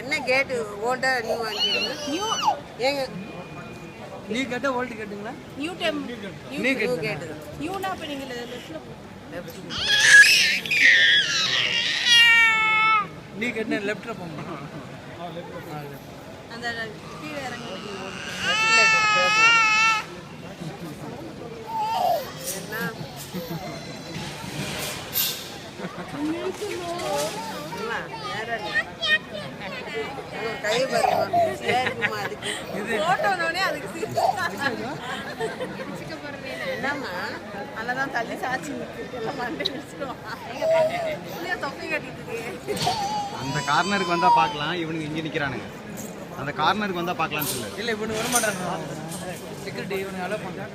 என்ன கேட்டு ஓல்டா நியூ வாங்கிடுங்க நியூ ஏங்க நியூ கேட்டா ஓல்ட் கேட்டுங்களா நியூ டைம் நியூ கேட்டு நியூனா அப்ப நீங்க லெஃப்ட்ல நீ கேட்டா லெஃப்ட்ல போங்க அந்த கீழ இறங்க கை வருமா அதுக்கு போட்டோனே அதுக்கு என்னம்மா அதெல்லாம் தள்ளி சாச்சி எல்லாம் மண்டை வச்சுருவோம் தொப்பை கட்டிட்டு அந்த கார்னருக்கு வந்தா பார்க்கலாம். இவனுக்கு இங்க நிக்கிறானுங்க. அந்த கார்னருக்கு வந்தா பார்க்கலாம்னு சொல்லு. இல்ல இவனு வர மாட்டாங்க. செக்யூரிட்டி இவனை அலோ பண்றாங்க.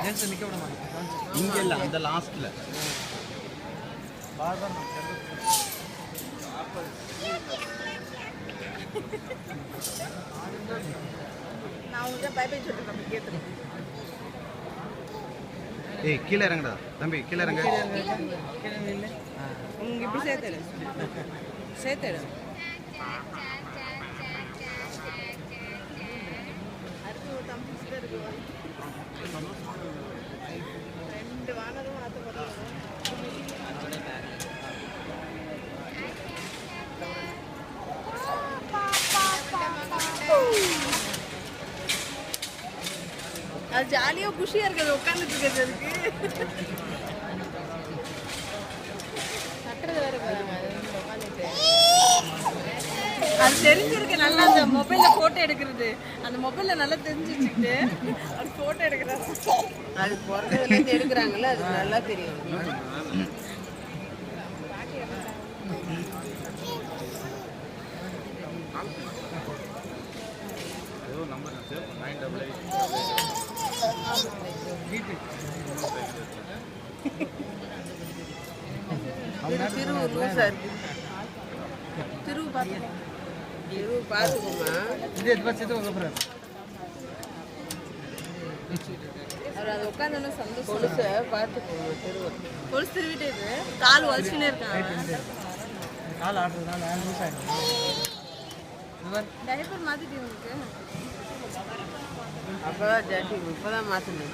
ஜென்ஸ் நிக்க விட மாட்டாங்க. இங்க இல்ல அந்த லாஸ்ட்ல. நான் உங்களுக்கு பை பை சொல்லிட்டு கேட்குறேன். ஏய் கீழ இறங்குடா தம்பி கீழ இறங்க. உங்களுக்கு இப்படி சேர்த்துடு சேர்த்துடு அடுத்து ஒரு தம்பி இருக்கு 2 வானதும் ஆத்த போறோம். அது ஜாலியாக குஷியாக இருக்குது உட்காந்துட்டு இருக்கிறதுக்கு கட்டுறது வேற போகிறாங்க அது தெரிஞ்சிருக்கு நல்லா அந்த மொபைலில் ஃபோட்டோ எடுக்கிறது அந்த மொபைலில் நல்லா தெரிஞ்சு வச்சுக்கிட்டு அது ஃபோட்டோ எடுக்கிறாங்க அது பிறந்ததுலேருந்து எடுக்கிறாங்கல்ல அது நல்லா தெரியும் திருவு லூஸா இருக்கு திருவு பார்த்து திருவு பார்த்துக்குமா இது எது பச்சது உங்க அப்புறம் அவர் அது உட்காந்து சந்தோஷம் கொலுசை பார்த்துக்கோங்க திருவு கொலுசு திருவிட்டு இது கால் வலிச்சுனே இருக்காங்க கால் ஆடுறதுனால லூஸ் ஆயிடும் டைப்பர் மாத்திட்டு உங்களுக்கு அப்போதான் ஜட்டி இப்போதான் மாற்றணும்